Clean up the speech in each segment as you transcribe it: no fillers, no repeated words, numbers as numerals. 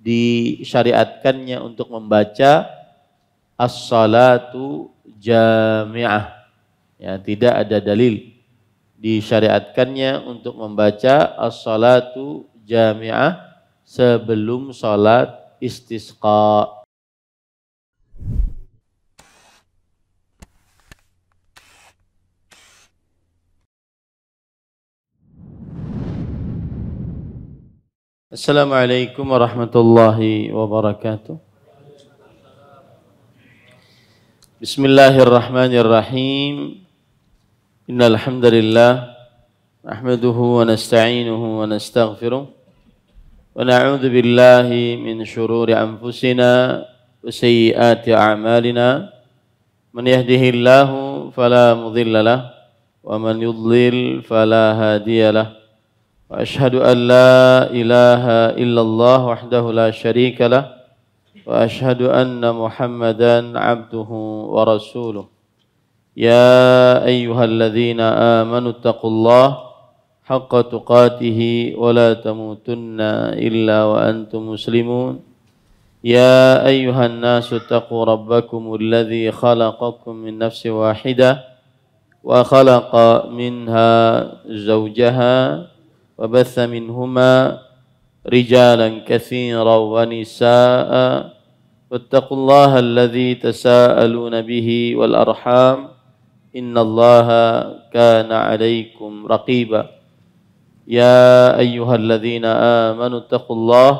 disyariatkannya untuk membaca as-salatu jami'ah. Ya, tidak ada dalil disyariatkannya untuk membaca as-salatu jami'ah sebelum salat istisqa. Assalamualaikum warahmatullahi wabarakatuh. Bismillahirrahmanirrahim. Innal hamdalillah nahmaduhu wa nasta'inuhu wa nastaghfiruh wa na'udzu billahi min shururi anfusina wa sayyiati a'malina. Man yahdihillahu fala mudilla lahu wa man yudlil fala hadiyalah. Wa ashhadu an la ilaha illallah wahdahu la syarika lah wa ashhadu anna Muhammadan abduhu wa rasuluh. Ya ayyuhalladzina amanu taqullaha haqqa tuqatih wa la tamutunna illa wa antum muslimun. Ya ayyuhan nasu taqu rabbakumul ladzi khalaqakum min nafsin wahidah wa khalaqa minha zawjaha وبث منهما رجالا كثيرا ونساء واتقوا الله الذي تساءلون به والأرحام إن الله كان عليكم رقيبا يا أيها الذين آمنوا اتقوا الله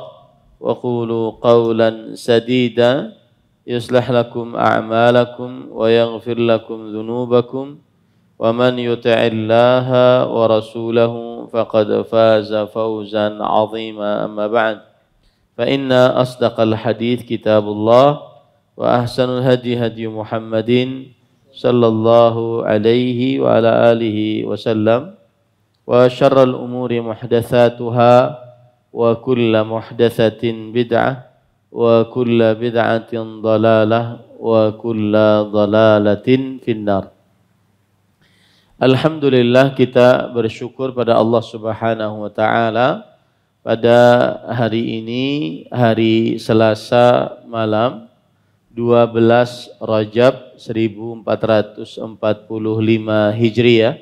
وقولوا قولا سديدا يصلح لكم أعمالكم ويغفر لكم ذنوبكم ومن يطع الله ورسوله فقد فاز فوزا عظيما أما بعد فإن أصدق الحديث كتاب الله وأحسن الهدي هدي محمد صلى الله عليه وعلى آله وسلم وشر الأمور محدثاتها وكل محدثة بدعة وكل بدعة ضلالة وكل ضلالة في النار. Alhamdulillah, kita bersyukur pada Allah Subhanahu wa taala pada hari ini, hari Selasa malam 12 Rajab 1445 Hijriah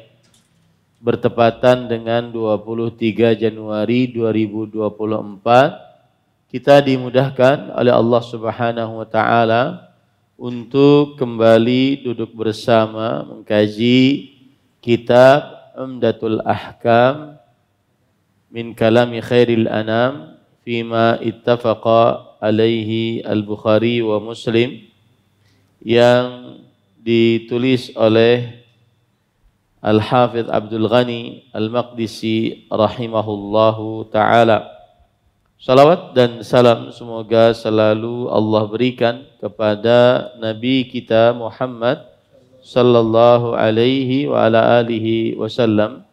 bertepatan dengan 23 Januari 2024. Kita dimudahkan oleh Allah Subhanahu wa taala untuk kembali duduk bersama mengkaji kitab Umdatul Ahkam min kalami khairil anam fima ittafaqa alaihi al-Bukhari wa Muslim yang ditulis oleh Al-Hafidh Abdul Ghani Al-Maqdisi rahimahullahu ta'ala. Salawat dan salam semoga selalu Allah berikan kepada Nabi kita Muhammad sallallahu alaihi wa ala alihi wasallam,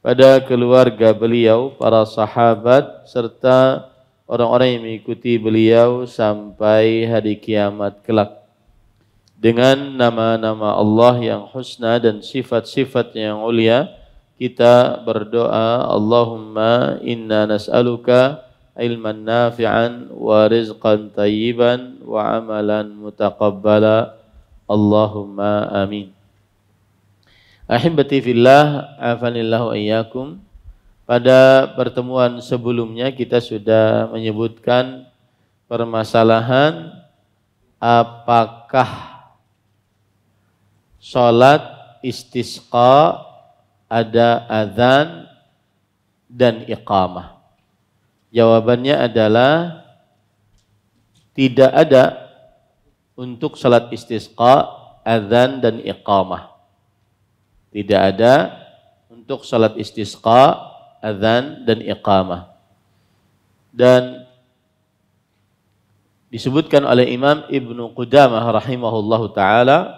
pada keluarga beliau, para sahabat serta orang-orang yang mengikuti beliau sampai hari kiamat kelak. Dengan nama-nama Allah yang husna dan sifat-sifat yang mulia, kita berdoa, Allahumma inna nas'aluka ilman nafi'an wa rizqan tayyiban wa amalan mutaqabbala. Allahumma amin. Ahibati fillah, afanillahu iyyakum. Pada pertemuan sebelumnya kita sudah menyebutkan permasalahan apakah salat istisqa ada azan dan iqamah. Jawabannya adalah tidak ada untuk salat istisqa azan dan iqamah. Tidak ada untuk salat istisqa azan dan iqamah. Dan disebutkan oleh Imam Ibnu Qudamah rahimahullahu taala,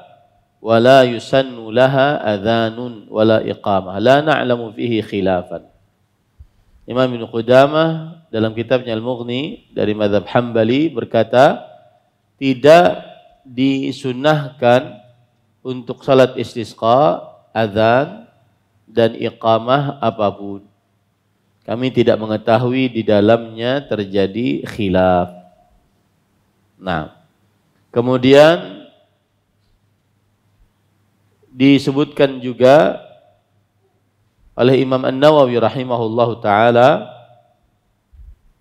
wala yusannu laha azanun wala iqamah la na'lamu fihi khilafan. Imam Ibnu Qudamah dalam kitabnya Al-Mughni dari mazhab Hambali berkata, tidak disunnahkan untuk salat istisqa azan dan iqamah apapun. Kami tidak mengetahui di dalamnya terjadi khilaf. Nah, kemudian disebutkan juga oleh Imam An-Nawawi rahimahullahu taala,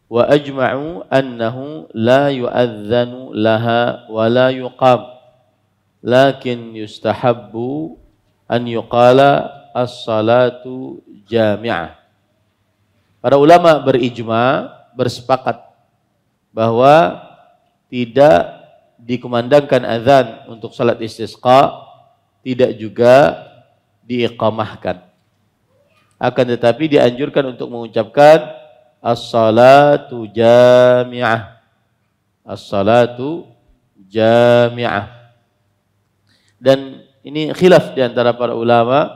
wa ajma'u annahu la yu'adzanu laha wa la yuqam, lakin yustahabbu an yuqala as-salatu jami'ah. Para ulama berijma, bersepakat bahwa tidak dikumandangkan azan untuk salat istisqa, tidak juga diiqamahkan. Akan tetapi dianjurkan untuk mengucapkan as-salatu jami'ah. As-salatu jami'ah. Dan ini khilaf di antara para ulama,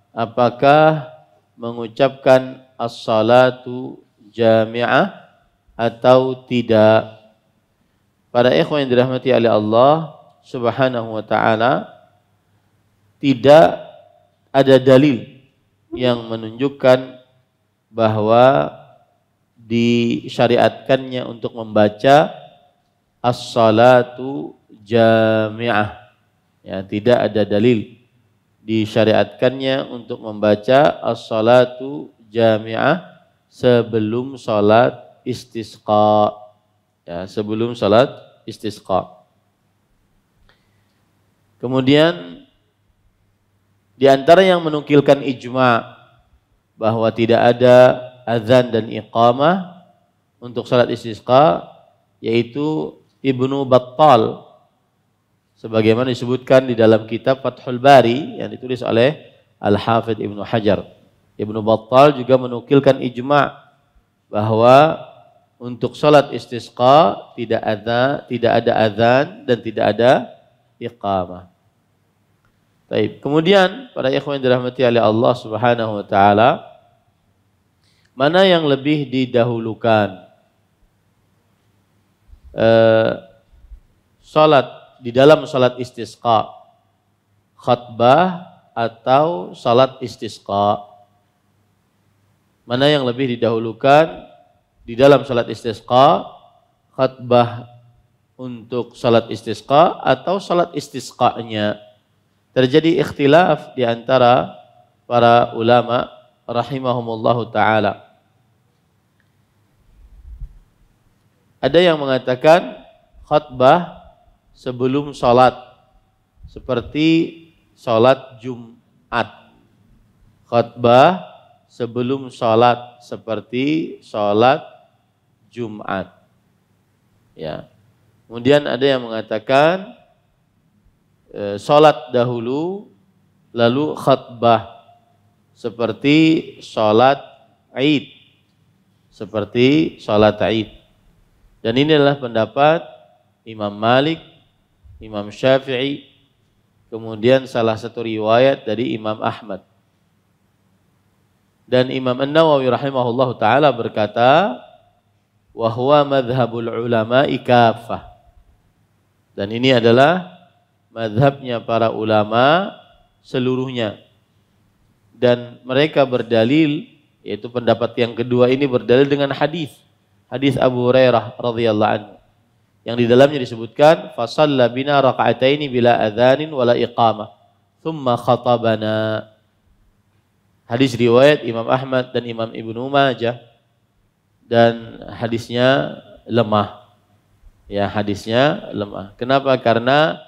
apakah mengucapkan as-salatu jami'ah atau tidak. Para ikhwan yang dirahmati oleh Allah Subhanahu wa taala, tidak ada dalil yang menunjukkan bahwa disyariatkannya untuk membaca as-salatu jami'ah. Ya, tidak ada dalil disyariatkannya untuk membaca as-salatu jami'ah sebelum salat istisqa. Ya, sebelum salat istisqa. Kemudian di antara yang menukilkan ijma' bahwa tidak ada azan dan iqamah untuk salat istisqa yaitu Ibnu Battal, sebagaimana disebutkan di dalam kitab Fathul Bari yang ditulis oleh Al-Hafidh Ibnu Hajar. Ibnu Battal juga menukilkan ijma' bahwa untuk salat istisqa tidak ada azan dan tidak ada iqamah. Baik, kemudian para ikhwan yang dirahmati oleh Allah Subhanahu wa taala, mana yang lebih didahulukan? Salat di dalam salat istisqa, khutbah atau salat istisqa? Mana yang lebih didahulukan di dalam salat istisqa? Khutbah untuk salat istisqa atau salat istisqanya? Terjadi ikhtilaf di antara para ulama rahimahumullahu taala. Ada yang mengatakan khutbah sebelum salat, seperti salat Jumat. Khutbah sebelum salat seperti salat Jumat. Ya. Kemudian ada yang mengatakan salat dahulu lalu khutbah seperti salat Id. Seperti salat Id. Dan ini adalah pendapat Imam Malik, Imam Syafi'i, kemudian salah satu riwayat dari Imam Ahmad. Dan Imam An-Nawawi rahimahullahu taala berkata, wa huwa madhhabul ulama'i kaffah. Dan ini adalah madhabnya para ulama seluruhnya. Dan mereka berdalil, yaitu pendapat yang kedua ini berdalil dengan hadis Abu Hurairah radhiyallahu anhu, yang di dalamnya disebutkan fasalla bina raka'ataini bila adzanin wala iqamah thumma khatabana. Hadis riwayat Imam Ahmad dan Imam Ibnu Majah, dan hadisnya lemah. Ya, hadisnya lemah. Kenapa? Karena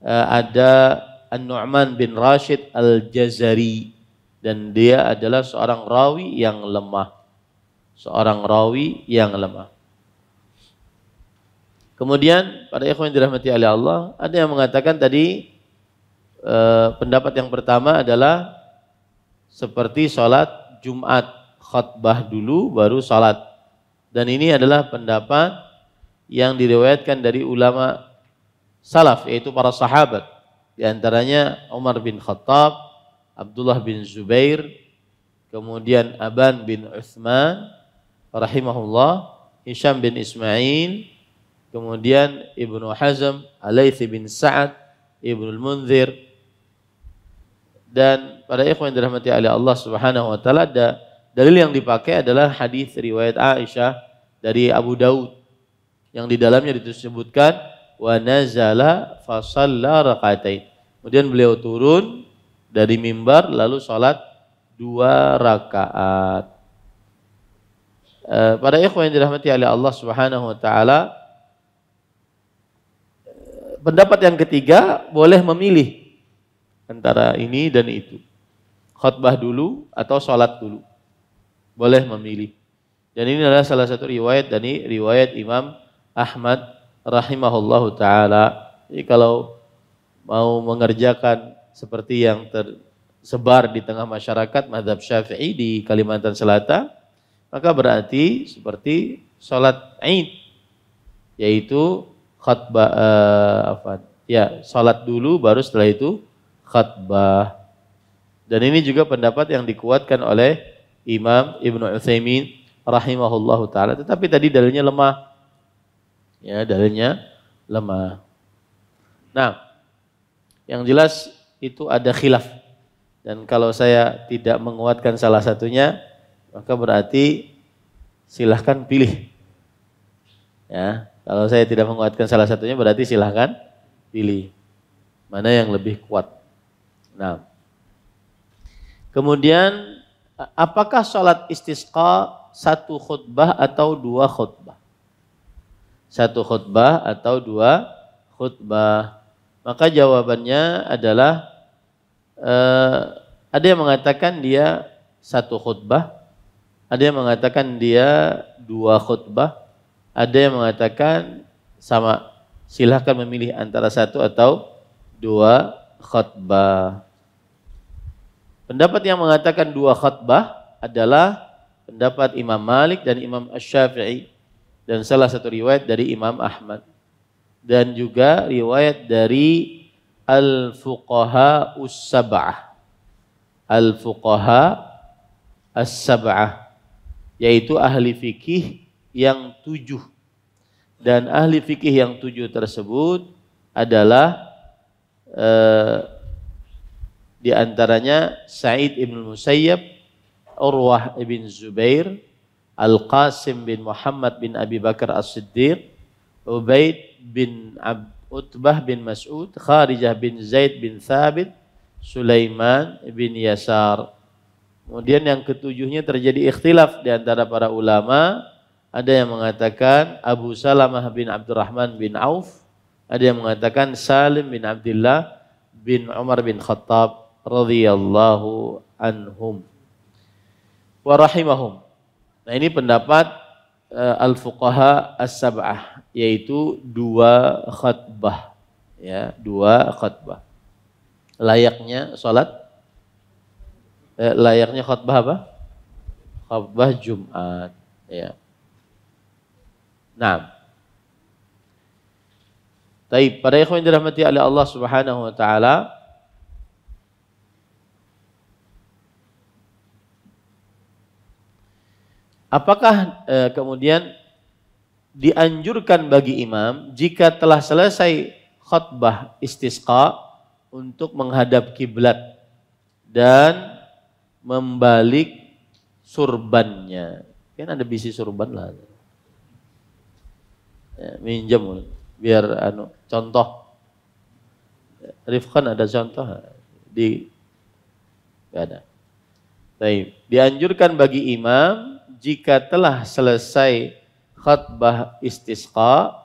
ada An-Nu'man bin Rashid Al-Jazari, dan dia adalah seorang rawi yang lemah. Seorang rawi yang lemah. Kemudian pada ikhwan yang dirahmati oleh Allah, ada yang mengatakan tadi pendapat yang pertama adalah seperti salat Jumat, khutbah dulu baru salat. Dan ini adalah pendapat yang diriwayatkan dari ulama salaf, yaitu para sahabat. Di antaranya Umar bin Khattab, Abdullah bin Zubair, kemudian Aban bin Uthman rahimahullah, Hisham bin Ismail, kemudian Ibnu Hazm, Al-Laits bin Sa'ad, Ibnu Al-Munzir. Dan pada ikhwan yang dirahmati oleh Allah Subhanahu wa taala, ada dalil yang dipakai adalah hadis riwayat Aisyah dari Abu Daud yang di dalamnya disebutkan wa nazala fa shalla rakaatain. Kemudian beliau turun dari mimbar lalu salat 2 rakaat. Para ikhwan yang dirahmati oleh Allah Subhanahu wa taala, pendapat yang ketiga boleh memilih antara ini dan itu. Khutbah dulu atau salat dulu. Boleh memilih. Dan ini adalah salah satu riwayat dari riwayat Imam Ahmad rahimahullahu taala. Jadi kalau mau mengerjakan seperti yang tersebar di tengah masyarakat mazhab Syafi'i di Kalimantan Selatan, maka berarti seperti salat Id, yaitu khutbah salat dulu baru setelah itu khutbah. Dan ini juga pendapat yang dikuatkan oleh Imam Ibnu Utsaimin rahimahullahu taala, tetapi tadi dalilnya lemah. Ya, dalilnya lemah. Nah, yang jelas itu ada khilaf. Dan kalau saya tidak menguatkan salah satunya, maka berarti silahkan pilih. Ya, kalau saya tidak menguatkan salah satunya berarti silahkan pilih. Mana yang lebih kuat. Nah, kemudian apakah sholat istisqa 1 khutbah atau 2 khutbah? 1 khutbah atau 2 khutbah? Maka jawabannya adalah ada yang mengatakan dia 1 khutbah, ada yang mengatakan dia 2 khutbah, ada yang mengatakan sama, silahkan memilih antara 1 atau 2 khutbah. Pendapat yang mengatakan 2 khutbah adalah pendapat Imam Malik dan Imam Asy-Syafi'i dan salah satu riwayat dari Imam Ahmad dan juga riwayat dari al-fuqaha us-sab'ah. Al-fuqaha as-sab'ah, yaitu ahli fikih yang 7. Dan ahli fikih yang 7 tersebut adalah di antaranya Sa'id ibn Musayyab, Urwah ibn Zubair, Al-Qasim bin Muhammad bin Abi Bakar As-Siddiq, Ubaid bin Utbah bin Mas'ud, Kharijah bin Zaid bin Thabit, Sulaiman bin Yasar. Kemudian yang ketujuhnya terjadi ikhtilaf di antara para ulama. Ada yang mengatakan Abu Salamah bin Abdurrahman bin Auf, ada yang mengatakan Salim bin Abdullah bin Umar bin Khattab radhiyallahu anhum wa rahimahum. Nah, ini pendapat al-fuqaha as-sab'ah, yaitu 2 khutbah. Ya, 2 khutbah. Layaknya salat, layaknya khutbah apa? Khutbah Jumat. Ya. Nah. Baik, para ikhwan yang dirahmati oleh Allah Subhanahu wa taala, apakah kemudian dianjurkan bagi imam jika telah selesai khutbah istisqa untuk menghadap kiblat dan membalik surbannya? Kan ada bisi surban lah. Ya, minjam biar contoh. Rifqan ada contoh di enggak ada. Baik, dianjurkan bagi imam jika telah selesai khutbah istisqa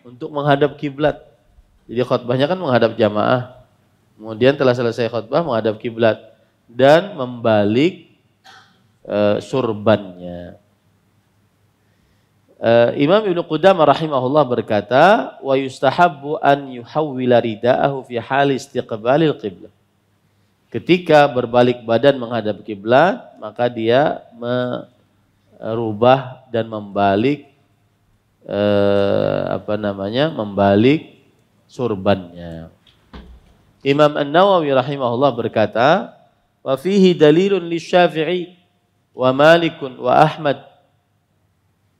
untuk menghadap kiblat. Jadi khutbahnya kan menghadap jamaah. Kemudian telah selesai khutbah menghadap kiblat dan membalik surbannya. Imam Ibnu Qudamah rahimahullah berkata, wa yustahabbu an yuhawwila ridaahu fi hali istiqbalil qiblah. Ketika berbalik badan menghadap kiblat, maka dia merubah dan membalik membalik surbannya. Imam An-Nawawi rahimahullah berkata, wa fihi dalilun lisyafi'i wa malikun wa ahmad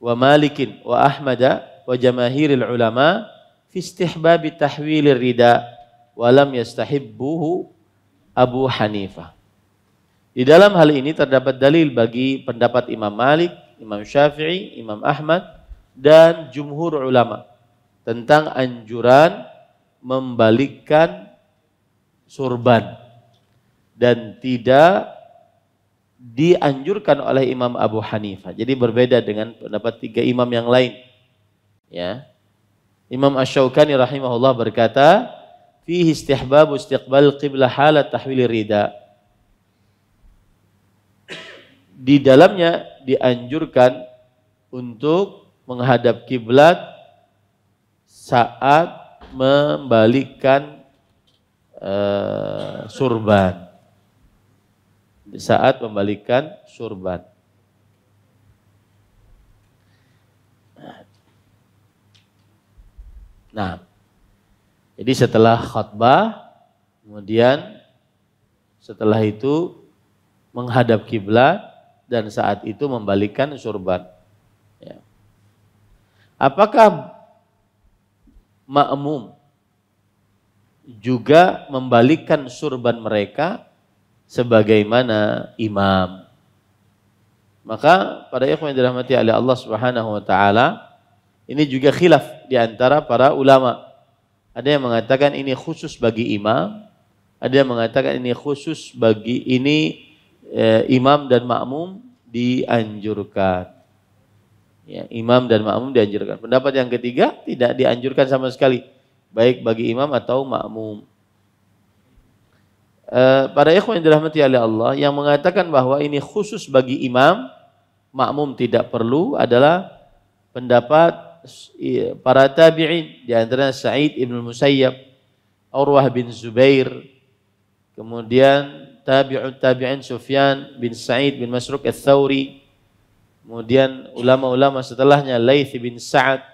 wa malikin wa ahmada wa jamaahiril ulama fi istihbabi tahwilir rida wa lam yastahibbuhu Abu Hanifah. Di dalam hal ini terdapat dalil bagi pendapat Imam Malik, Imam Syafi'i, Imam Ahmad, dan jumhur ulama tentang anjuran membalikkan surban, dan tidak dianjurkan oleh Imam Abu Hanifah. Jadi berbeda dengan pendapat tiga imam yang lain. Ya. Imam Asy-Syaukani rahimahullah berkata, fihi istihbabu istiqbal qiblah halat tahwil rida. Di dalamnya dianjurkan untuk menghadap kiblat saat membalikkan surban. Saat membalikkan surban. Nah, jadi setelah khutbah, kemudian setelah itu menghadap kiblat, dan saat itu membalikkan surban. Ya. Apakah makmum juga membalikkan surban mereka sebagaimana imam? Maka para ikhwan yang dirahmati oleh Allah Subhanahu wa taala, ini juga khilaf di antara para ulama. Ada yang mengatakan ini khusus bagi imam, ada yang mengatakan ini khusus bagi imam dan makmum dianjurkan. Ya, imam dan makmum dianjurkan. Pendapat yang ketiga tidak dianjurkan sama sekali, baik bagi imam atau makmum. Para ikhwan yang dirahmati oleh Allah, yang mengatakan bahwa ini khusus bagi imam, makmum tidak perlu, adalah pendapat para tabi'in, di antaranya Sa'id ibn Musayyab, Urwah bin Zubair, kemudian tabi'in Sufyan bin Sa'id bin Masruq al-Thawri, kemudian ulama-ulama setelahnya Laits bin Sa'ad,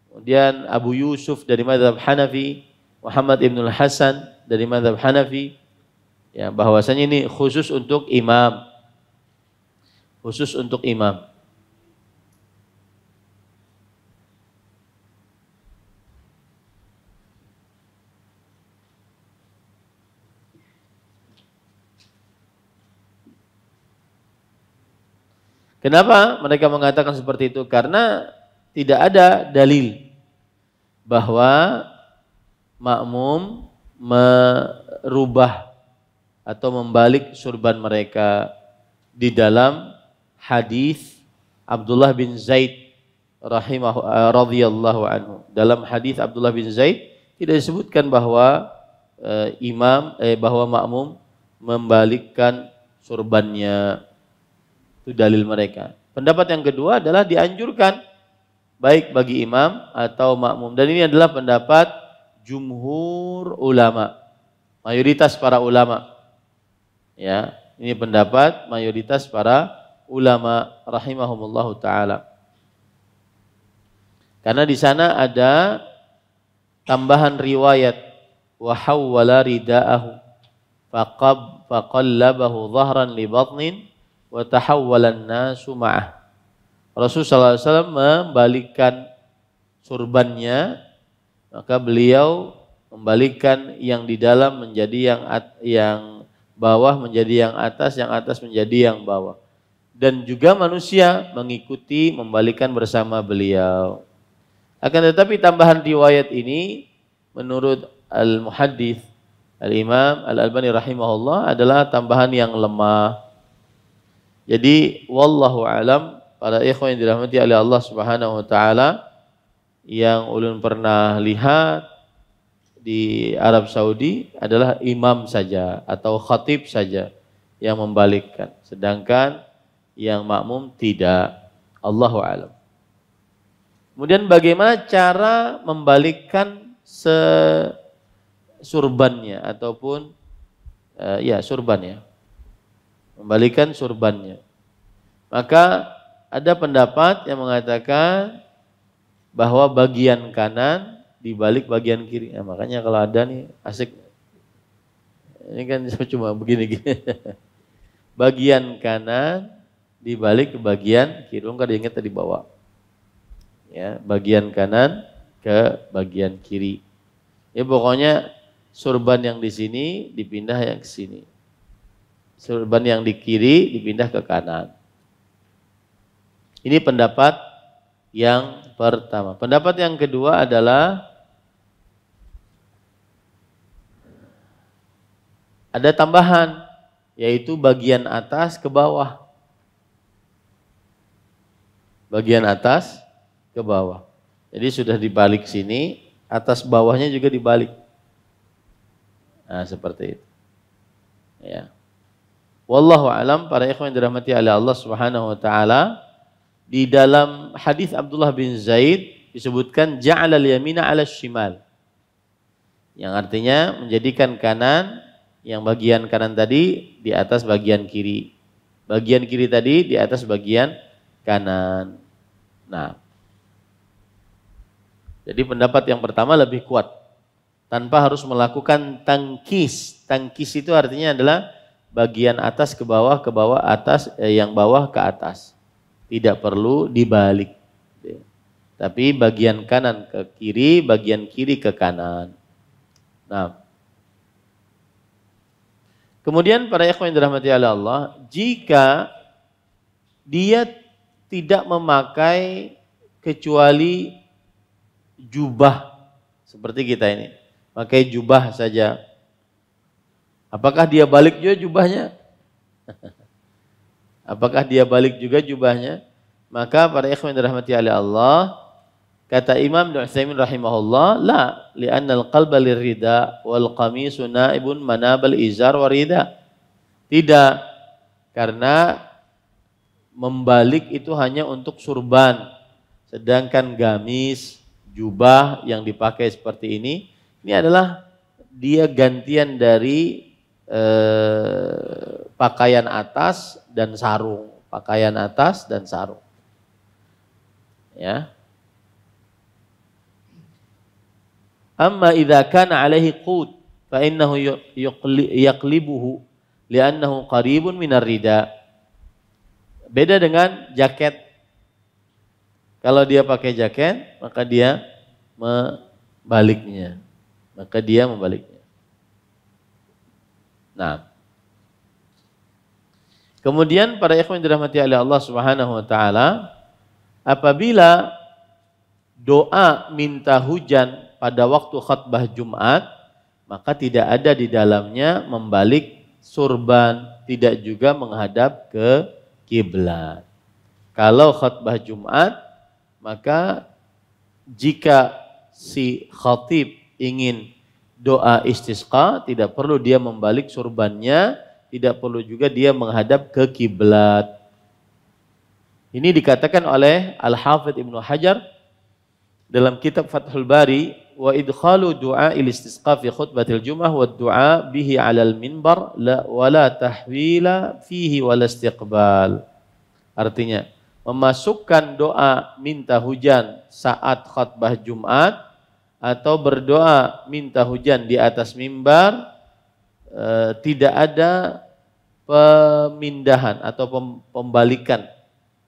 kemudian Abu Yusuf dari mazhab Hanafi, Muhammad ibn al-Hasan dari mazhab Hanafi, ya, bahwasanya ini khusus untuk imam. Khusus untuk imam. Kenapa mereka mengatakan seperti itu? Karena tidak ada dalil bahwa makmum merubah atau membalik surban mereka di dalam hadis Abdullah bin Zaid radhiyallahu anhu. Dalam hadis Abdullah bin Zaid tidak disebutkan bahwa bahwa makmum membalikkan surbannya. Itu dalil mereka. Pendapat yang kedua adalah dianjurkan baik bagi imam atau makmum, dan ini adalah pendapat jumhur ulama, mayoritas para ulama. Ya, ini pendapat mayoritas para ulama rahimahumullahu taala. Karena di sana ada tambahan riwayat wa hawwala ridaahu faqallabahu dhahran li batnin wa tahawwalan nasu ma'ah. Rasulullah SAW membalikkan surbannya, maka beliau membalikkan yang di dalam menjadi yang bawah menjadi yang atas menjadi yang bawah. Dan juga manusia mengikuti membalikkan bersama beliau. Akan tetapi tambahan riwayat ini menurut al-muhaddits al-Imam Al-Albani rahimahullah adalah tambahan yang lemah. Jadi wallahu alam, para ikhwan yang dirahmati oleh Allah Subhanahu wa taala, yang ulun pernah lihat di Arab Saudi adalah imam saja atau khatib saja yang membalikkan, sedangkan yang makmum tidak. Allahu alam. Kemudian bagaimana cara membalikkan surbannya ataupun surbannya? Membalikkan surbannya. Maka ada pendapat yang mengatakan bahwa bagian kanan dibalik bagian kiri. Nah, makanya kalau ada nih asik. Ini kan cuma begini-gini. Bagian kanan dibalik ke bagian kiri. Enggak diingat tadi bawa. Ya, bagian kanan ke bagian kiri. Ya pokoknya surban yang di sini dipindah yang ke sini. Surban yang di kiri dipindah ke kanan. Ini pendapat yang pertama. Pendapat yang kedua adalah ada tambahan, yaitu bagian atas ke bawah. Bagian atas ke bawah. Jadi sudah dibalik sini, atas bawahnya juga dibalik. Nah, seperti itu. Ya. Wallahu alam, para ikhwan yang dirahmati oleh Allah Subhanahu wa taala, di dalam hadis Abdullah bin Zaid disebutkan ja'alal yamina 'ala shimal. Yang artinya menjadikan kanan, yang bagian kanan tadi di atas bagian kiri. Bagian kiri tadi di atas bagian kanan. Nah, jadi pendapat yang pertama lebih kuat. Tanpa harus melakukan tangkis. Tangkis itu artinya adalah bagian atas ke bawah, atas, yang bawah ke atas. Tidak perlu dibalik. Tapi bagian kanan ke kiri, bagian kiri ke kanan. Nah, kemudian para ikhwan yang dirahmati oleh Allah, jika dia tidak memakai kecuali jubah seperti kita ini, pakai jubah saja. Apakah dia balik juga jubahnya? Apakah dia balik juga jubahnya? Maka para ikhwan yang dirahmati oleh Allah, kata Imam Ibnu Utsaimin rahimahullah, la, li'anna al-qalba lirida wal qamisu naibun manabal izar warida. Tidak, karena membalik itu hanya untuk surban, sedangkan gamis, jubah yang dipakai seperti ini adalah dia gantian dari pakaian atas dan sarung, pakaian atas dan sarung. Ya. Amma idza kana alaihi qut fa innahu yaqlibuhu li'annahu qaribun minar rida. Beda dengan jaket. Kalau dia pakai jaket, maka dia membaliknya. Nah, kemudian para ikhwan dirahmati oleh Allah Subhanahu wa taala, apabila doa minta hujan pada waktu khutbah Jumat, maka tidak ada di dalamnya membalik surban, tidak juga menghadap ke kiblat. Kalau khutbah Jumat, maka jika si khatib ingin doa istisqa, tidak perlu dia membalik surbannya, tidak perlu juga dia menghadap ke kiblat. Ini dikatakan oleh Al-Hafidz Ibnu Hajar dalam kitab Fathul Bari, wa idkhalu du'a il-istisqa fi khutbatil jum'ah wa du'a bihi 'alal minbar wa la tahwila fihi wal istiqbal. Artinya, memasukkan doa minta hujan saat khutbah Jumat atau berdoa minta hujan di atas mimbar, tidak ada pemindahan atau pembalikan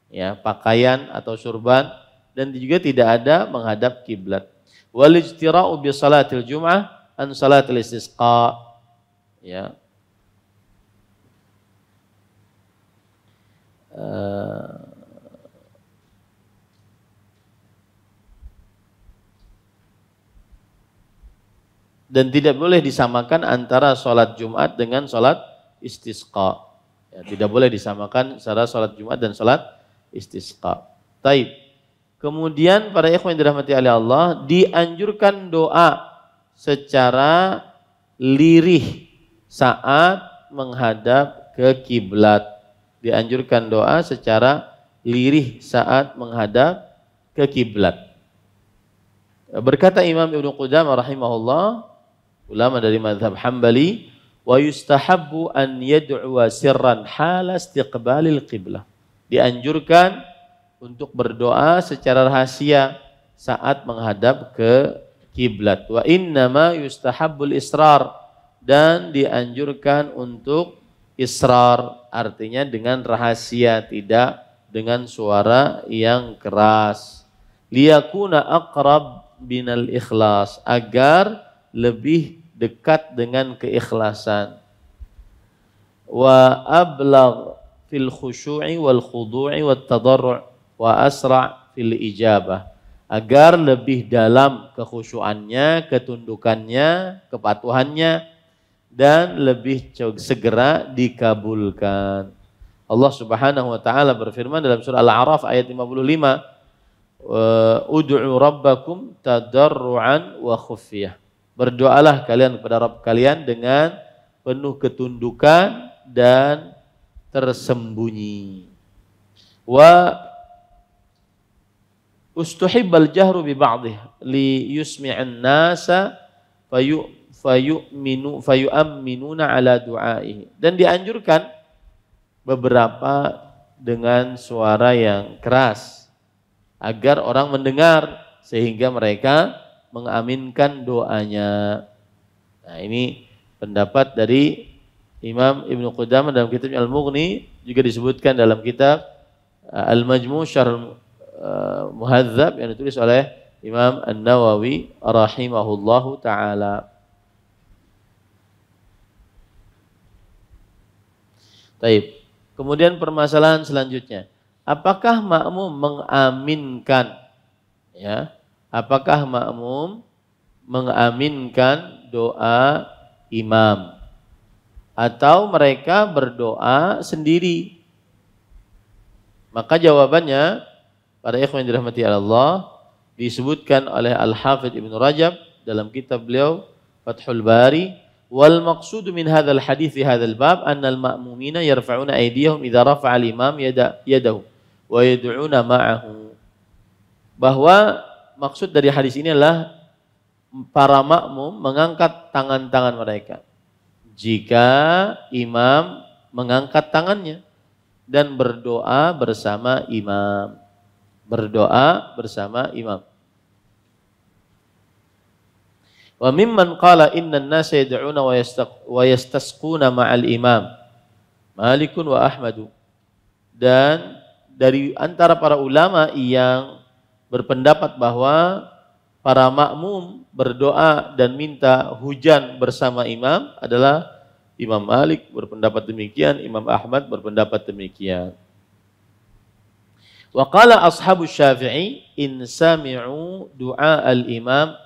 ya pakaian atau surban, dan juga tidak ada menghadap kiblat. Wal ijtira'u bi salatil jum'ah an salatil istisqa, ya. Dan tidak boleh disamakan antara sholat Jumat dengan sholat istisqa. Ya, tidak boleh disamakan antara sholat Jumat dan sholat istisqa. Taib. Kemudian para ikhwan yang dirahmati oleh Allah, dianjurkan doa secara lirih saat menghadap ke kiblat. Dianjurkan doa secara lirih saat menghadap ke kiblat. Berkata Imam Ibnu Qudamah rahimahullah, ulama dari mazhab Hambali, wa yustahabbu an yad'uwa sirran hala istiqbalil qiblah. Dianjurkan untuk berdoa secara rahasia saat menghadap ke kiblat. Wa innama yustahabbul israr, dan dianjurkan untuk israr, artinya dengan rahasia, tidak dengan suara yang keras. Liyakuna aqrab binal ikhlas, agar lebih dekat dengan keikhlasan. wa ablagh fil khusyu'i wal khudu'i wat tadarru' wa asra' fil ijabah, agar lebih dalam kekhusyuannya, ketundukannya, kepatuhannya, dan lebih segera dikabulkan. Allah Subhanahu wa taala berfirman dalam surah Al-A'raf ayat 55, ud'u rabbakum tadarruan wa khufyah. Berdoalah kalian kepada Rabb kalian dengan penuh ketundukan dan tersembunyi. Wa ustuhibbal jahru bi ba'dih li yusmi'an nasa fayu'minuna ala du'aihi. Dan dianjurkan beberapa dengan suara yang keras agar orang mendengar sehingga mereka mengaminkan doanya. Nah, ini pendapat dari Imam Ibnu Qudamah dalam kitab Al-Mughni, juga disebutkan dalam kitab Al-Majmu' Syarh Muhadzab yang ditulis oleh Imam An-Nawawi rahimahullahu taala. Baik. Kemudian permasalahan selanjutnya, apakah makmum mengaminkan, ya? Apakah makmum mengaminkan doa imam atau mereka berdoa sendiri? Maka jawabannya, para ikhwan yang dirahmati Allah, disebutkan oleh Al-Hafidz Ibnu Rajab dalam kitab beliau Fathul Bari, wal maqsudu min hadzal hadits fi hadzal bab anna al-ma'mumina yarfa'una aydiyahum idza rafa'a al-imam yadahu wa yad'una ma'ahu. Bahwa maksud dari hadis ini adalah para makmum mengangkat tangan-tangan mereka jika imam mengangkat tangannya dan berdoa bersama imam. Berdoa bersama imam. Wa mimman qala innan nasa yad'una wa yastasquna ma'al imam Malikun wa Ahmadu. Dan dari antara para ulama yang berpendapat bahwa para makmum berdoa dan minta hujan bersama imam adalah Imam Malik berpendapat demikian, Imam Ahmad berpendapat demikian. Wa qala ashabu Syafi'i in sami'u du'a al-imam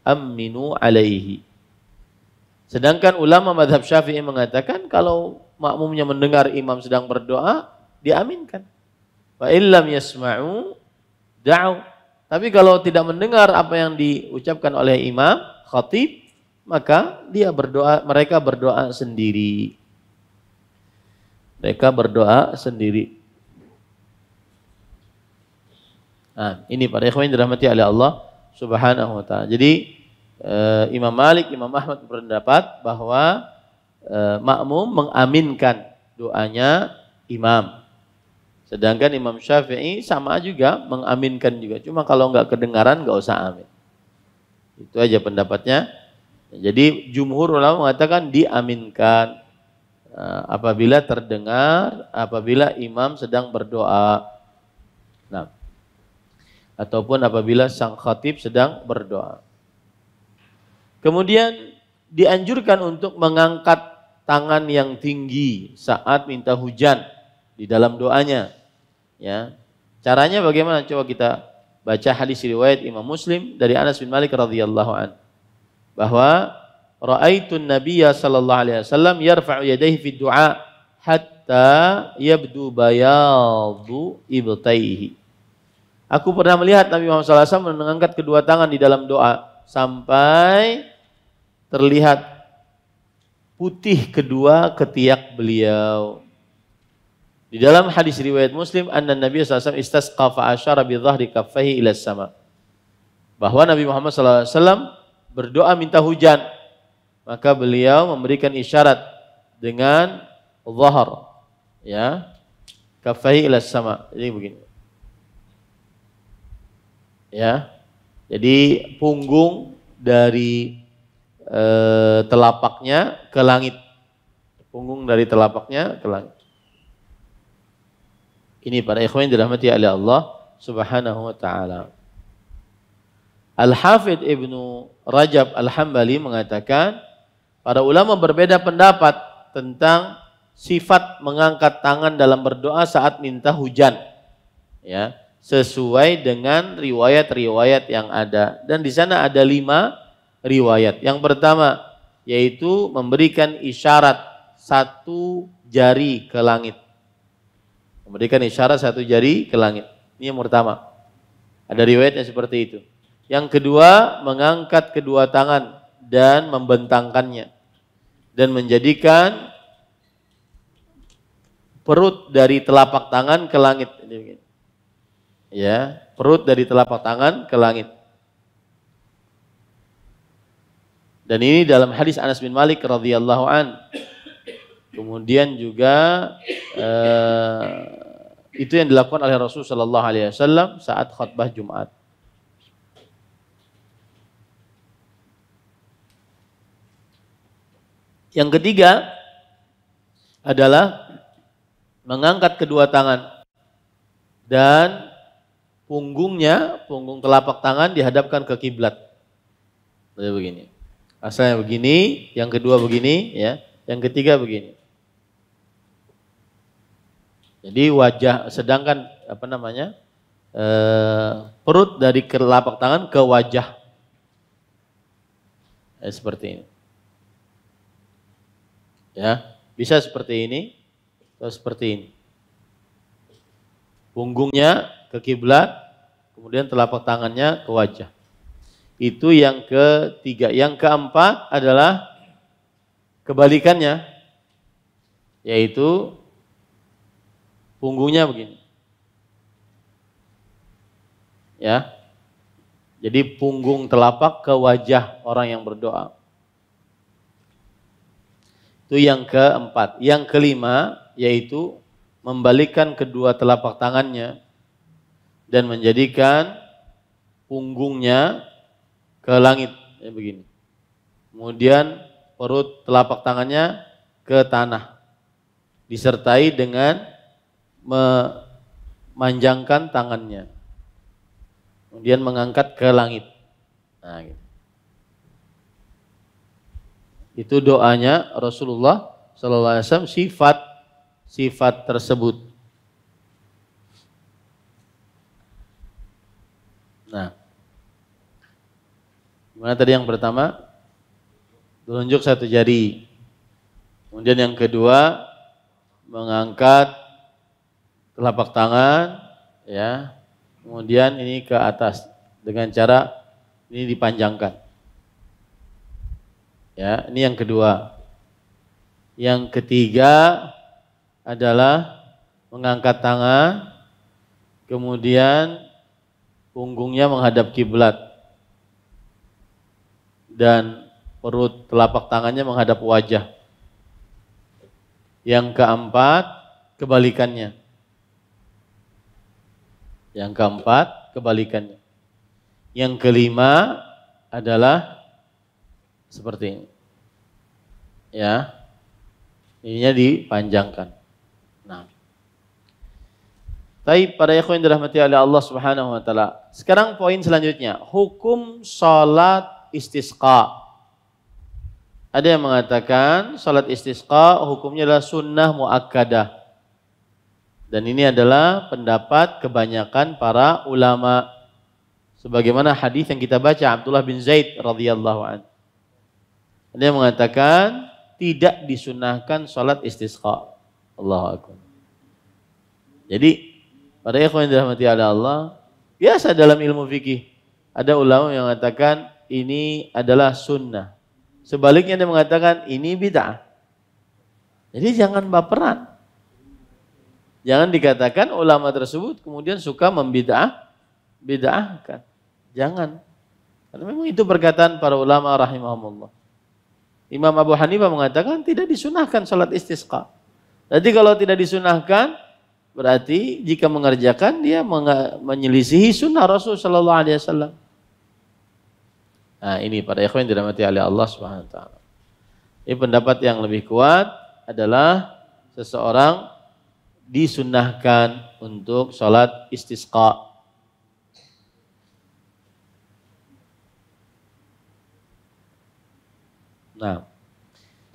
amminu alaihi. Sedangkan ulama mazhab Syafi'i mengatakan kalau makmumnya mendengar imam sedang berdoa, diaminkan. Wa illam yasma'u da'u. Tapi kalau tidak mendengar apa yang diucapkan oleh imam, khatib, maka mereka berdoa sendiri. Mereka berdoa sendiri. Nah, ini para ikhwan yang dirahmati oleh Allah Subhanahu wa taala. Jadi Imam Malik, Imam Ahmad berpendapat bahwa makmum mengaminkan doanya imam. Sedangkan Imam Syafi'i sama juga mengaminkan juga. Cuma kalau enggak kedengaran enggak usah amin. Itu aja pendapatnya. Jadi jumhur ulama mengatakan diaminkan apabila terdengar, apabila imam sedang berdoa. Nah, ataupun apabila sang khatib sedang berdoa. Kemudian dianjurkan untuk mengangkat tangan yang tinggi saat minta hujan di dalam doanya. Ya. Caranya bagaimana? Coba kita baca hadis riwayat Imam Muslim dari Anas bin Malik radhiyallahu an, bahwa ra'aitun nabiyya sallallahu alaihi wasallam yarfa'u yadayhi fi du'a hatta yabdu bayadu ibtaihi. Aku pernah melihat Nabi Muhammad SAW mengangkat kedua tangan di dalam doa sampai terlihat putih kedua ketiak beliau. Di dalam hadis riwayat Muslim, anna Nabi SAW istasqa fa asyara bi dhahri kaffaihi ila sama. Bahwa Nabi Muhammad SAW berdoa minta hujan, maka beliau memberikan isyarat dengan dhahar, ya, kaffaihi ila sama. Jadi begini. Ya, jadi punggung dari telapaknya ke langit, punggung dari telapaknya ke langit. Ini para ikhwan yang dirahmati oleh Allah Subhanahu wa taala. Al-Hafidz Ibnu Rajab Al-Hambali mengatakan para ulama berbeda pendapat tentang sifat mengangkat tangan dalam berdoa saat minta hujan. Ya, sesuai dengan riwayat-riwayat yang ada. Dan di sana ada 5 riwayat. Yang pertama yaitu memberikan isyarat 1 jari ke langit. Memberikan isyarat 1 jari ke langit. Ini yang pertama. Ada riwayatnya seperti itu. Yang kedua, mengangkat kedua tangan dan membentangkannya dan menjadikan perut dari telapak tangan ke langit. Ya, perut dari telapak tangan ke langit. Dan ini dalam hadis Anas bin Malik radhiyallahu an. Kemudian juga itu yang dilakukan oleh Rasulullah sallallahu alaihi wasallam saat khutbah Jumat. Yang ketiga adalah mengangkat kedua tangan dan punggung telapak tangan dihadapkan ke kiblat. Begini. Asalnya begini, yang kedua begini, ya, yang ketiga begini. Jadi sedangkan perut dari telapak tangan ke wajah, seperti ini. Ya, bisa seperti ini atau seperti ini. Punggungnya ke kiblat, kemudian telapak tangannya ke wajah. Itu yang ketiga. Yang keempat adalah kebalikannya, yaitu punggungnya begini. Ya. Jadi punggung telapak ke wajah orang yang berdoa. Itu yang keempat. Yang kelima yaitu membalikkan kedua telapak tangannya dan menjadikan punggungnya ke langit, ya begini. Kemudian perut telapak tangannya ke tanah. Disertai dengan memanjangkan tangannya. Kemudian mengangkat ke langit. Nah, gitu. Itu doanya Rasulullah sallallahu alaihi wasallam, sifat tersebut. Nah, gimana tadi yang pertama? Telunjuk 1 jari. Kemudian yang kedua, mengangkat telapak tangan, ya. Kemudian ini ke atas dengan cara ini dipanjangkan. Ya, ini yang kedua. Yang ketiga adalah mengangkat tangan, kemudian punggungnya menghadap kiblat dan perut telapak tangannya menghadap wajah. Yang keempat, kebalikannya. Yang keempat, kebalikannya. Yang kelima adalah seperti ini. Ya. Ininya dipanjangkan. Nah. Tapi para ikhwan dirahmati oleh Allah Subhanahu wa taala. Sekarang poin selanjutnya, hukum salat istisqa. Ada yang mengatakan salat istisqa hukumnya adalah sunnah muakkadah. Dan ini adalah pendapat kebanyakan para ulama. Sebagaimana hadis yang kita baca Abdullah bin Zaid radhiyallahu anhu. Ada yang mengatakan tidak disunahkan salat istisqa. Allahu akbar. Jadi para ikhwan yang dirahmati Allah, biasa dalam ilmu fikih ada ulama yang mengatakan ini adalah sunnah. Sebaliknya dia mengatakan ini bid'ah. Jadi jangan baperan. Jangan dikatakan ulama tersebut kemudian suka bid'ahkan. Jangan. Karena memang itu perkataan para ulama rahimahumullah. Imam Abu Hanifah mengatakan tidak disunahkan salat istisqa. Jadi kalau tidak disunahkan, berarti jika mengerjakan dia menyelisihi sunnah Rasul sallallahu alaihi wasallam. Nah, ini para ikhwan yang dirahmati oleh Allah Subhanahu wa taala. Ini pendapat yang lebih kuat adalah seseorang disunnahkan untuk salat istisqa. Nah,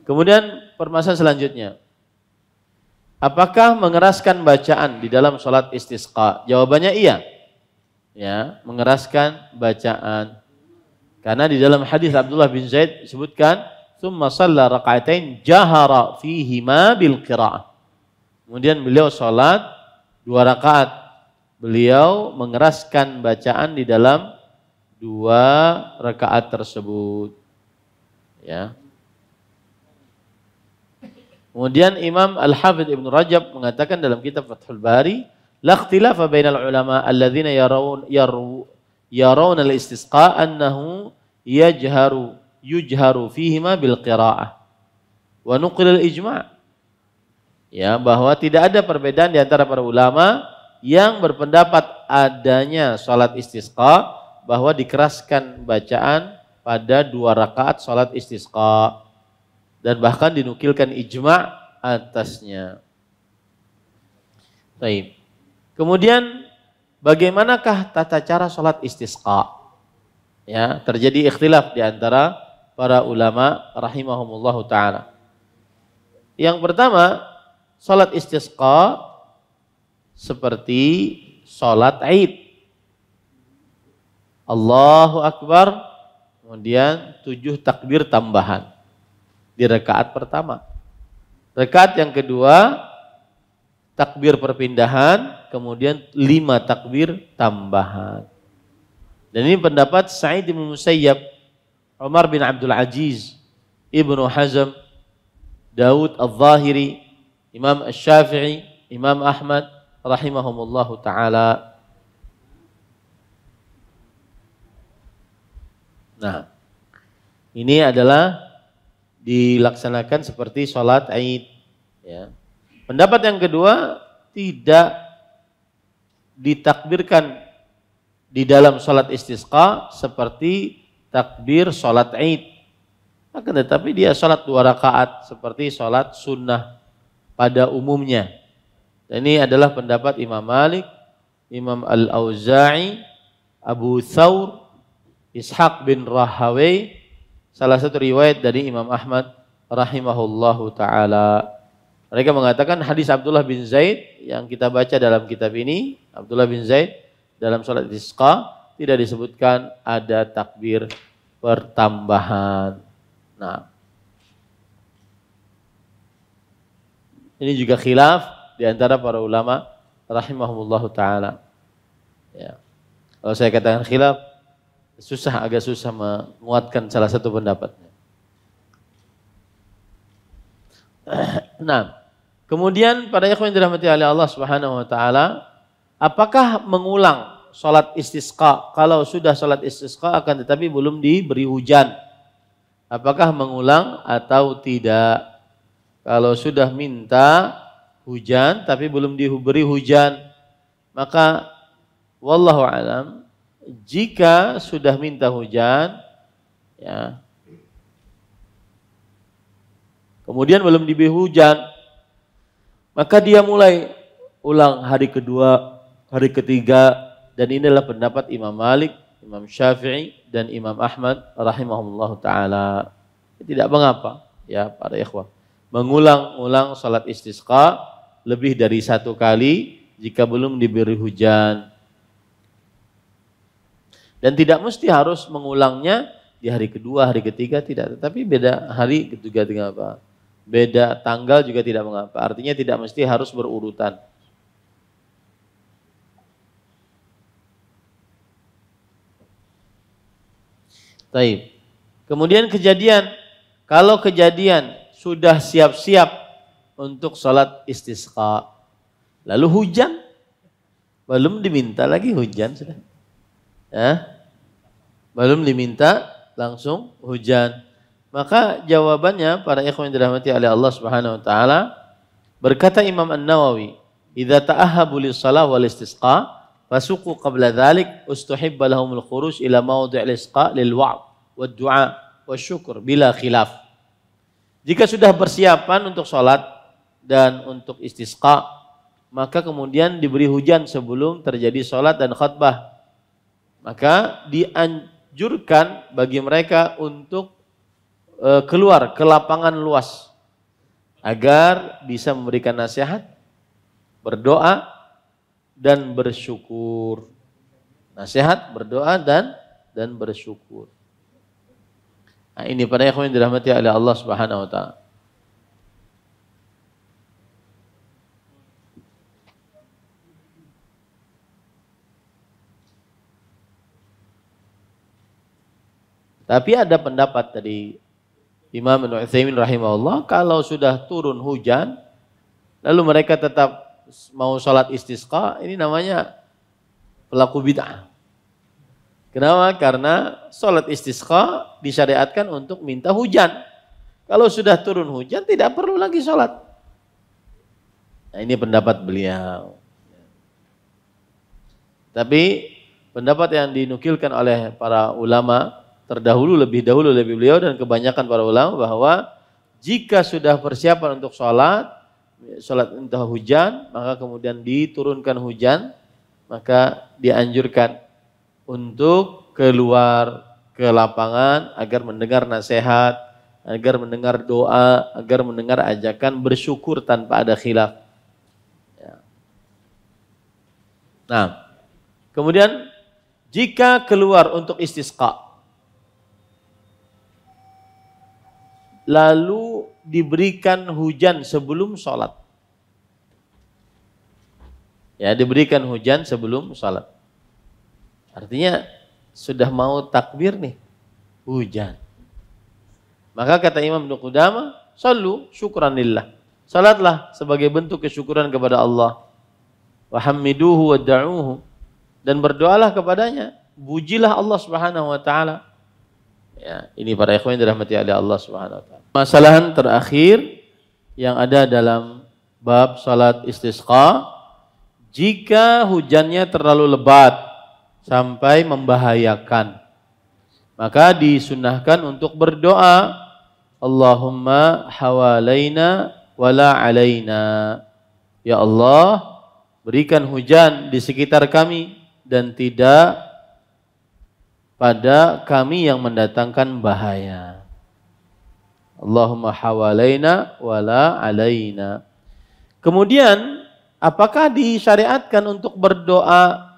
kemudian permasalahan selanjutnya. Apakah mengeraskan bacaan di dalam sholat istisqa? Jawabannya iya. Ya, mengeraskan bacaan. Karena di dalam hadis Abdullah bin Zaid disebutkan, "Tsumma shalla raka'atain jahara fihima bil qira'ah." Kemudian beliau sholat 2 rakaat. Beliau mengeraskan bacaan di dalam 2 rakaat tersebut. Ya. Kemudian Imam Al-Hafidz Ibnu Rajab mengatakan dalam kitab Fathul Bari, la ikhtilafa bainal ulama alladzina yarawna al-istisqa annahu yujharu fihima bil qiraa'ah wa nuqil al-ijma'. Ya, bahwa tidak ada perbedaan di antara para ulama yang berpendapat adanya salat istisqa bahwa dikeraskan bacaan pada 2 rakaat salat istisqa. Dan bahkan dinukilkan ijma' atasnya. Baik. Kemudian bagaimanakah tata cara sholat istisqa? Ya, terjadi ikhtilaf di antara para ulama rahimahumullahu taala. Yang pertama, sholat istisqa seperti sholat Id. Allahu Akbar, kemudian 7 takbir tambahan di rakaat pertama. Rakaat yang kedua takbir perpindahan, kemudian 5 takbir tambahan. Dan ini pendapat Sa'id bin Musayyab, Umar bin Abdul Aziz, Ibnu Hazm, Daud Al-Zahiri, Imam Asy-Syafi'i, Imam Ahmad rahimahumullahu taala. Nah, ini adalah dilaksanakan seperti sholat Id. Ya. Pendapat yang kedua, tidak ditakbirkan di dalam sholat istisqa seperti takbir sholat Id. Akan tetapi dia sholat 2 rakaat seperti sholat sunnah pada umumnya. Dan ini adalah pendapat Imam Malik, Imam Al-Auza'i, Abu Thawr, Ishaq bin Rahawai, salah satu riwayat dari Imam Ahmad rahimahullahu taala. Mereka mengatakan hadis Abdullah bin Zaid yang kita baca dalam kitab ini, Abdullah bin Zaid dalam sholat istisqa tidak disebutkan ada takbir pertambahan. Nah, ini juga khilaf di antara para ulama rahimahumullahu taala. Ya. Kalau saya katakan khilaf, agak susah menguatkan salah satu pendapatnya. Nah, kemudian pada ikhwan yang dirahmati oleh Allah Subhanahu wa taala, apakah mengulang salat istisqa kalau sudah salat istisqa akan tetapi belum diberi hujan? Apakah mengulang atau tidak? Kalau sudah minta hujan tapi belum diberi hujan, maka wallahu alam, jika sudah minta hujan, ya, kemudian belum diberi hujan, maka dia mulai ulang hari kedua, hari ketiga, dan inilah pendapat Imam Malik, Imam Syafi'i, dan Imam Ahmad rahimahullahu taala. Tidak mengapa, ya para ikhwah, mengulang-ulang salat istisqa lebih dari 1 kali jika belum diberi hujan. Dan tidak mesti harus mengulangnya di hari kedua, hari ketiga, tidak. Tetapi beda hari ketiga tidak apa. Beda tanggal juga tidak mengapa. Artinya tidak mesti harus berurutan. Taib. Kemudian kejadian, kalau kejadian sudah siap-siap untuk sholat istisqa, lalu hujan, belum diminta lagi hujan sudah. Ya, belum diminta langsung hujan. Maka jawabannya para ikhwan yang dirahmati oleh Allah Subhanahu wa taala, berkata Imam An-Nawawi, "Idza ta'ahabu lis-shalah wal istisqa, fasuqu qabla dzalik ustuhibba lahumul khuruj ila mawdi'il isqa lil wa'd wad du'a wasyukur bila khilaf." Jika sudah persiapan untuk salat dan untuk istisqa, maka kemudian diberi hujan sebelum terjadi salat dan khutbah, maka dianjurkan bagi mereka untuk keluar ke lapangan luas agar bisa memberikan nasihat, berdoa, dan bersyukur. Nasihat, berdoa, dan bersyukur. Nah, ini para ikhwan yang dirahmati oleh Allah Subhanahu wa taala. Tapi ada pendapat dari Imam Ibnu Utsaimin rahimahullah, kalau sudah turun hujan lalu mereka tetap mau sholat istisqa, ini namanya pelaku bid'ah. Kenapa? Karena sholat istisqa disyariatkan untuk minta hujan. Kalau sudah turun hujan tidak perlu lagi sholat. Nah, ini pendapat beliau. Tapi pendapat yang dinukilkan oleh para ulama terdahulu, lebih dahulu lebih beliau dan kebanyakan para ulama, bahwa jika sudah persiapan untuk sholat entah hujan, maka kemudian diturunkan hujan, maka dianjurkan untuk keluar ke lapangan agar mendengar nasihat, agar mendengar doa, agar mendengar ajakan bersyukur tanpa ada khilaf. Ya. Nah, kemudian jika keluar untuk istisqa, lalu diberikan hujan sebelum sholat. Ya, diberikan hujan sebelum sholat. Artinya sudah mau takbir nih, hujan. Maka kata Imam Ibnu Qudamah, "Shallu syukran lillah." Salatlah sebagai bentuk kesyukuran kepada Allah. Wa hamiduhu wad'uuhu, dan berdoalah kepadanya, pujilah Allah Subhanahu wa taala. Ya, ini para ikhwan yang dirahmati oleh Allah Subhanahu wa taala. Masalahan terakhir yang ada dalam bab salat istisqa, jika hujannya terlalu lebat sampai membahayakan, maka disunahkan untuk berdoa, Allahumma hawalaina wala alaina. Ya Allah, berikan hujan di sekitar kami dan tidak pada kami yang mendatangkan bahaya. Allahumma hawalaina wala alaina. Kemudian apakah disyariatkan untuk berdoa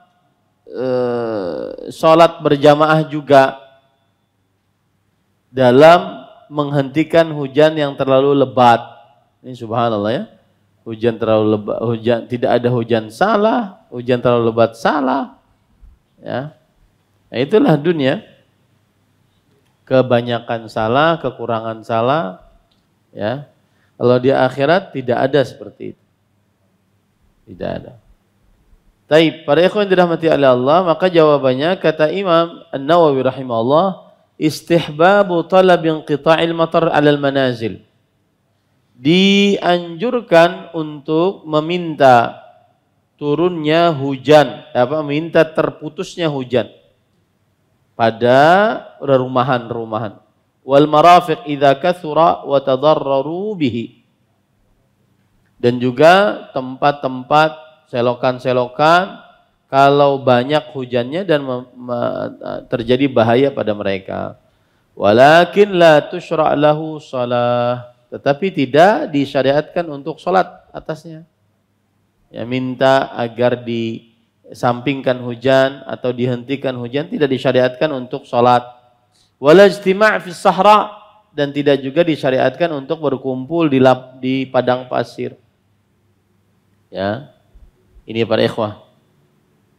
sholat berjamaah juga dalam menghentikan hujan yang terlalu lebat? Ini subhanallah ya. Hujan terlalu lebat, hujan tidak ada hujan salah, hujan terlalu lebat salah. Ya. Nah, itulah dunia. Kebanyakan salah, kekurangan salah, ya. Kalau di akhirat tidak ada seperti itu. Tidak ada. Taib, para ikhwan dirahmati oleh Allah, maka jawabannya kata Imam An-Nawawi rahimahullah, istihbabu talab inqita'il matar 'alal manazil. Dianjurkan untuk meminta turunnya hujan, minta terputusnya hujan pada rumahan-rumahan. Wal marafiq idza kathura wa tadarraru bihi. Dan juga tempat-tempat selokan-selokan kalau banyak hujannya dan terjadi bahaya pada mereka. Walakin la tusyra' lahu shalah, tetapi tidak disyariatkan untuk salat atasnya. Ya, minta agar disampingkan hujan atau dihentikan hujan tidak disyariatkan untuk salat. Wala ijtima' fi sahra, dan tidak juga disyariatkan untuk berkumpul di padang pasir. Ya. Ini para ikhwah.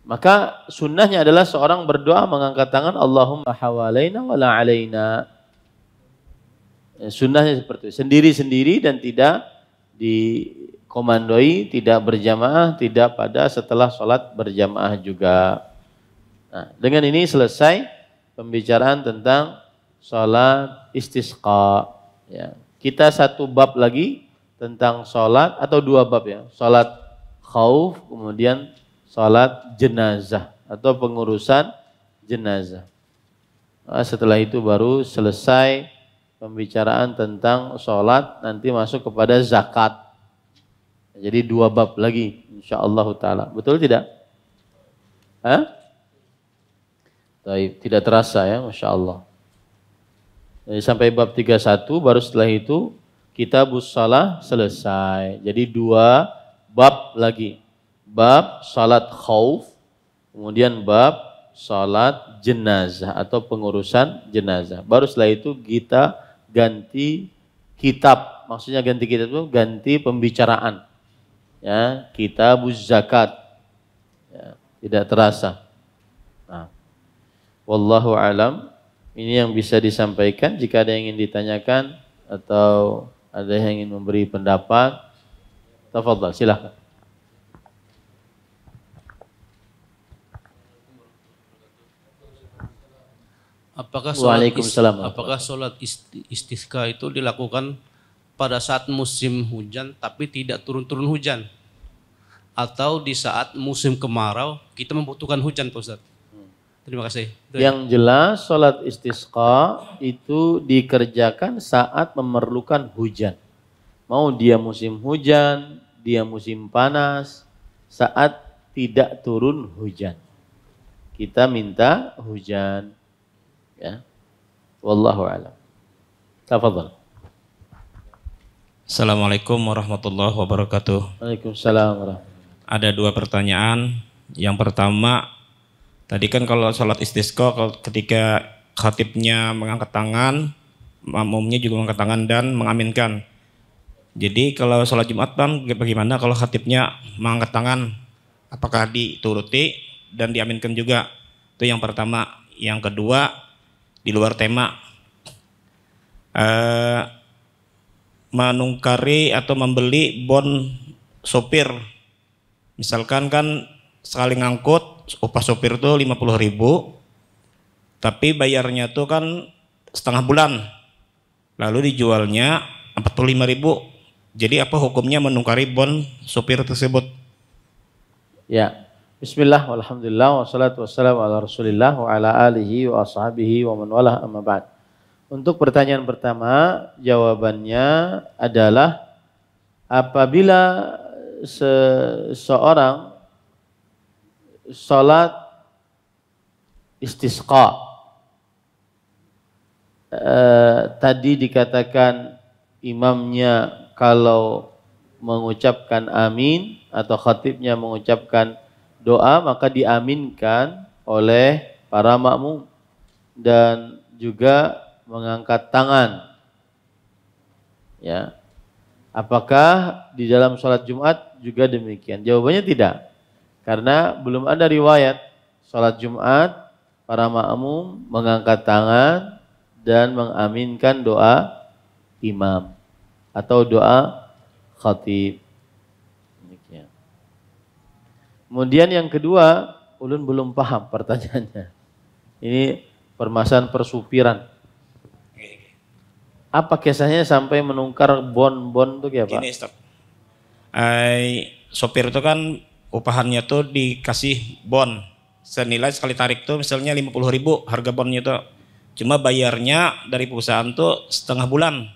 Maka sunnahnya adalah seorang berdoa mengangkat tangan, Allahumma hawalaina wala alaina. Sunnahnya seperti itu, sendiri-sendiri dan tidak dikomandoi, tidak berjamaah, tidak pada setelah sholat berjamaah juga. Nah, dengan ini selesai pembicaraan tentang sholat istisqa. Ya. Kita satu bab lagi tentang sholat, atau dua bab ya, sholat khauf, kemudian sholat jenazah atau pengurusan jenazah. Nah, setelah itu baru selesai pembicaraan tentang sholat, nanti masuk kepada zakat. Jadi dua bab lagi insyaallah ta'ala. Betul tidak? Hah? Tidak terasa ya, Masya Allah. Jadi sampai bab 31, baru setelah itu Kitabus shalah selesai. Jadi 2 bab lagi. Bab salat khauf, kemudian bab salat jenazah atau pengurusan jenazah. Baru setelah itu kita ganti kitab. Maksudnya ganti kitab itu ganti pembicaraan. Ya, kitabuz zakat. Ya, tidak terasa. Nah, wallahu alam. Ini yang bisa disampaikan. Jika ada yang ingin ditanyakan atau ada yang ingin memberi pendapat, tafadhal, silakan. Apakah sholat istisqa itu dilakukan pada saat musim hujan tapi tidak turun-turun hujan? Atau di saat musim kemarau kita membutuhkan hujan, Pak Ustaz? Terima kasih. Yang jelas sholat istisqa itu dikerjakan saat memerlukan hujan. Mau dia musim hujan, dia musim panas, saat tidak turun hujan. Kita minta hujan. Ya. Wallahu a'lam. Tafadhal. Assalamualaikum warahmatullahi wabarakatuh. Waalaikumsalam warahmatullahi. Ada 2 pertanyaan. Yang pertama, tadi kan kalau sholat istisqa ketika khatibnya mengangkat tangan, makmumnya juga mengangkat tangan dan mengaminkan. Jadi kalau sholat Jumat Bang, bagaimana kalau khatibnya mengangkat tangan? Apakah dituruti dan diaminkan juga? Itu yang pertama. Yang kedua, di luar tema, menungkari atau membeli bon sopir. Misalkan kan sekali ngangkut upah sopir tuh 50.000, tapi bayarnya tuh kan setengah bulan, lalu dijualnya 45.000. Jadi apa hukumnya menungkari bon sopir tersebut? Ya, bismillah, walhamdulillah, wassalatu wassalamu ala rasulillah wa ala alihi wa ashabihi wa man walah, amma ba'd. Untuk pertanyaan pertama, jawabannya adalah apabila seseorang sholat istisqa, tadi dikatakan imamnya kalau mengucapkan amin atau khatibnya mengucapkan doa, maka diaminkan oleh para makmum dan juga mengangkat tangan. Ya. Apakah di dalam sholat Jumat juga demikian? Jawabannya tidak. Karena belum ada riwayat sholat Jumat para makmum mengangkat tangan dan mengaminkan doa imam atau doa khatib. Demikian. Kemudian yang kedua, ulun belum paham pertanyaannya. Ini permasalahan persupiran. Apa kisahnya sampai menungkar bon-bon itu kayak apa? Gini, stop. Sopir itu kan upahannya tuh dikasih bon senilai sekali tarik tuh misalnya 50.000 harga bonnya tuh. Cuma bayarnya dari perusahaan tuh setengah bulan.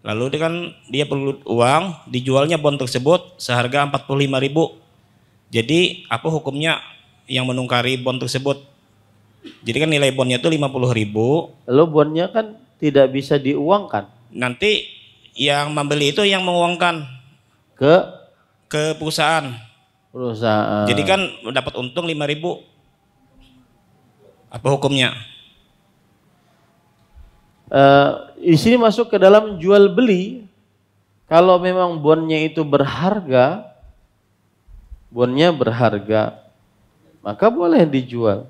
Lalu dia perlu uang, dijualnya bon tersebut seharga 45.000. Jadi apa hukumnya yang menungkari bon tersebut? Jadi kan nilai bonnya tuh 50.000. Lalu bonnya kan tidak bisa diuangkan. Nanti yang membeli itu yang menguangkan ke perusahaan. Jadi kan dapat untung 5.000. Apa hukumnya? Di sini masuk ke dalam jual beli. Kalau memang bonnya itu berharga, maka boleh dijual.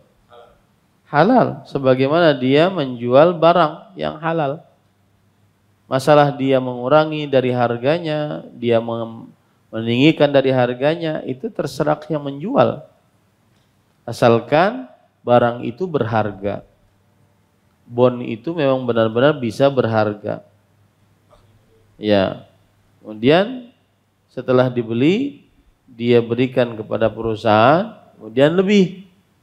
Halal, sebagaimana dia menjual barang yang halal. Masalah dia mengurangi dari harganya, dia meninggikan dari harganya, itu terserah yang menjual. Asalkan barang itu berharga. Bon itu memang benar-benar bisa berharga. Ya. Kemudian setelah dibeli, dia berikan kepada perusahaan, kemudian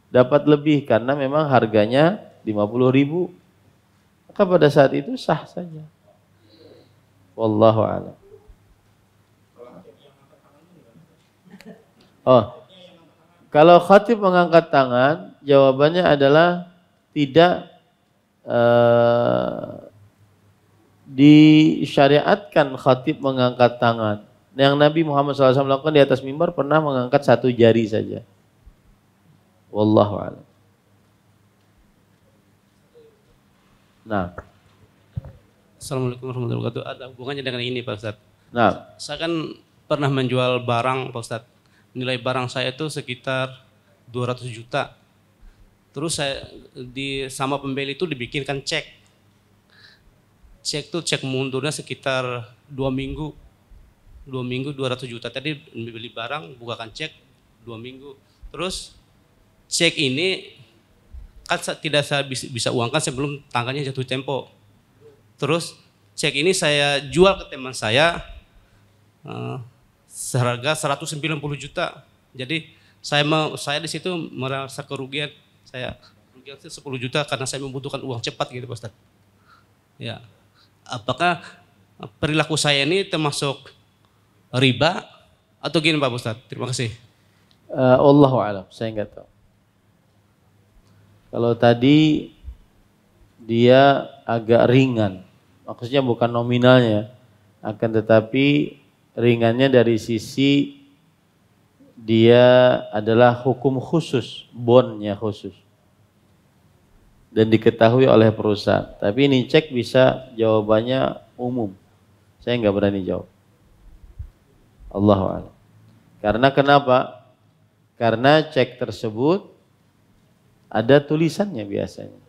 dapat lebih karena memang harganya 50.000. Maka pada saat itu sah saja. Wallahu a'lam. Oh, kalau khatib mengangkat tangan, jawabannya adalah tidak disyariatkan khatib mengangkat tangan. Yang Nabi Muhammad SAW lakukan di atas mimbar pernah mengangkat satu jari saja. Wallahu a'lam. Nah. Assalamualaikum warahmatullahi wabarakatuh. Ada hubungannya dengan ini Pak Ustadz. Nah. Saya kan pernah menjual barang Pak Ustadz. Nilai barang saya itu sekitar 200 juta. Terus saya sama pembeli itu dibikinkan cek. Cek tuh cek mundurnya sekitar 2 minggu. 2 minggu 200 juta. Tadi beli barang, bukakan cek 2 minggu. Terus cek ini kan tidak saya bisa uangkan sebelum tanggalnya jatuh tempo. Terus cek ini saya jual ke teman saya seharga 190 juta. Jadi saya di situ merasa kerugian. Saya kerugian 10 juta karena saya membutuhkan uang cepat gitu Pak Ustaz. Ya. Apakah perilaku saya ini termasuk riba atau gini Pak Ustaz? Terima kasih. Allahu a'lam, saya enggak tahu. Kalau tadi dia agak ringan, maksudnya bukan nominalnya, akan tetapi ringannya dari sisi dia adalah hukum khusus, bondnya khusus dan diketahui oleh perusahaan. Tapi ini cek bisa jawabannya umum, saya nggak berani jawab. Allahu a'lam. Karena kenapa? Karena cek tersebut ada tulisannya biasanya.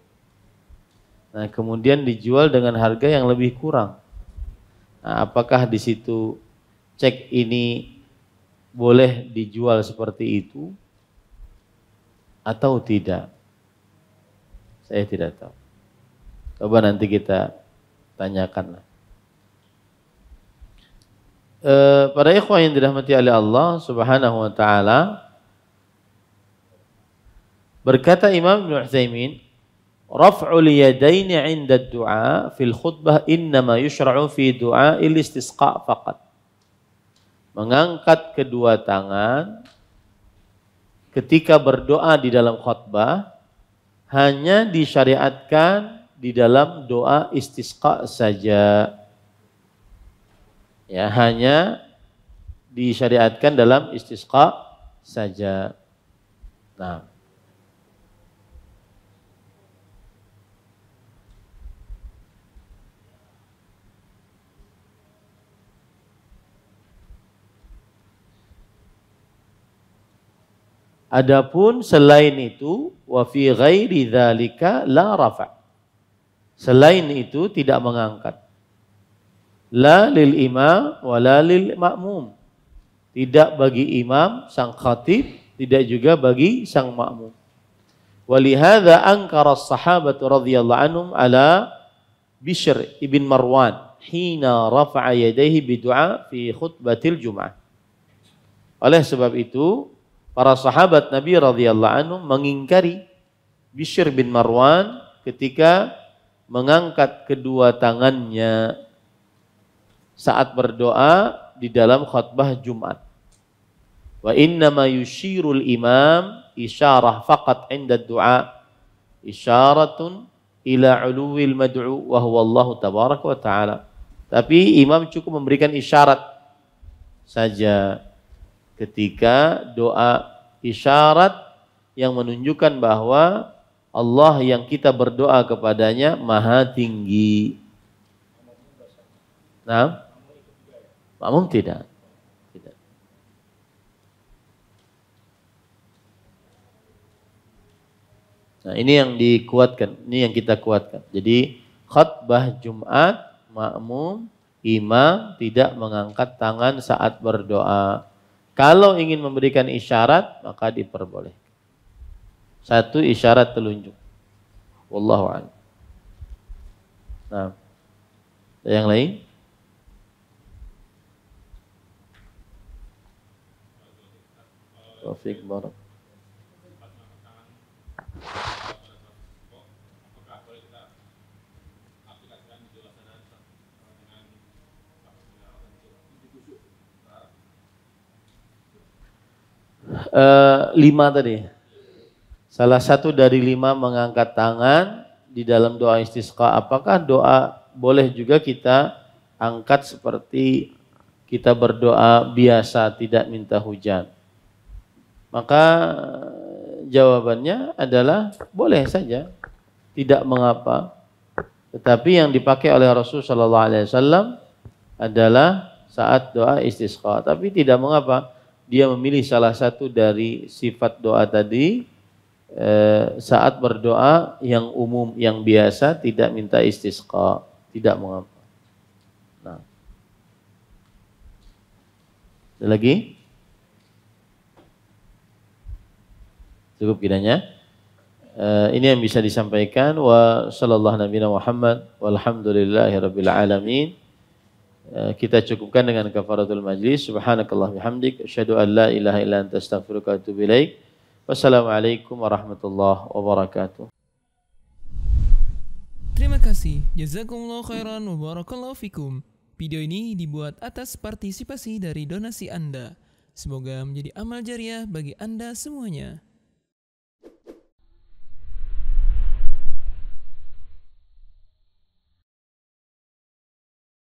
Nah, kemudian dijual dengan harga yang lebih kurang. Nah, apakah di situ cek ini boleh dijual seperti itu atau tidak? Saya tidak tahu. Coba nanti kita tanyakan. Para ikhwah yang dirahmati oleh Allah Subhanahu wa taala, berkata Imam Ibnu Utsaimin, raf'ul yadaini 'inda ad-du'a fil khutbah innama yushra'u fi du'a'il istisqa faqat. Mengangkat kedua tangan ketika berdoa di dalam khutbah hanya disyariatkan di dalam doa istisqa saja. Ya, hanya disyariatkan dalam istisqa saja. Nah, adapun selain itu wa fi ghairi dzalika la rafa'. Selain itu tidak mengangkat. La lil imam wa la lil ma'mum. Tidak bagi imam sang khatib, tidak juga bagi sang makmum. Walihadza ankara as-sahabatu radhiyallahu anhum ala Bishr ibn Marwan hina rafa'a yadayhi bidu'a fi khutbatil Jum'ah. Oleh sebab itu, para sahabat Nabi radhiyallahu anhum mengingkari Bishr bin Marwan ketika mengangkat kedua tangannya saat berdoa di dalam khutbah Jumat. Wa innama yushirul imam isyarah faqat 'inda du'a isyaratun ila 'uluwil mad'u wa huwa Allah tabaraka wa ta'ala. Tapi imam cukup memberikan isyarat saja ketika doa, isyarat yang menunjukkan bahwa Allah yang kita berdoa kepadanya maha tinggi. Nah, makmum tidak. Nah, ini yang dikuatkan, ini yang kita kuatkan. Jadi khutbah Jumat, makmum, imam tidak mengangkat tangan saat berdoa. Kalau ingin memberikan isyarat, maka diperbolehkan. Satu isyarat telunjuk. Wallahu a'lam. Nah, ada yang lain? Taufik barak. Lima tadi. Salah satu dari 5 mengangkat tangan di dalam doa istisqa. Apakah doa boleh juga kita angkat seperti kita berdoa biasa tidak minta hujan. Maka jawabannya adalah boleh saja, tidak mengapa. Tetapi yang dipakai oleh Rasulullah SAW adalah saat doa istisqa. Tapi tidak mengapa dia memilih salah satu dari sifat doa tadi saat berdoa yang umum, yang biasa, tidak minta istisqa, tidak mengapa. Nah, ada lagi? Cukup kiranya. Ini yang bisa disampaikan. Wa sallallahu nabiyana Muhammad walhamdulillahirabbil alamin. Kita cukupkan dengan kafaratul majlis. Subhanakallah bihamdik asyhadu an la ilaha illa anta astaghfiruka wa atubu ilaik. Wassalamualaikum warahmatullahi wabarakatuh. Terima kasih. Jazakumullah khairan wa barakallahu fikum. Video ini dibuat atas partisipasi dari donasi Anda. Semoga menjadi amal jariah bagi Anda semuanya.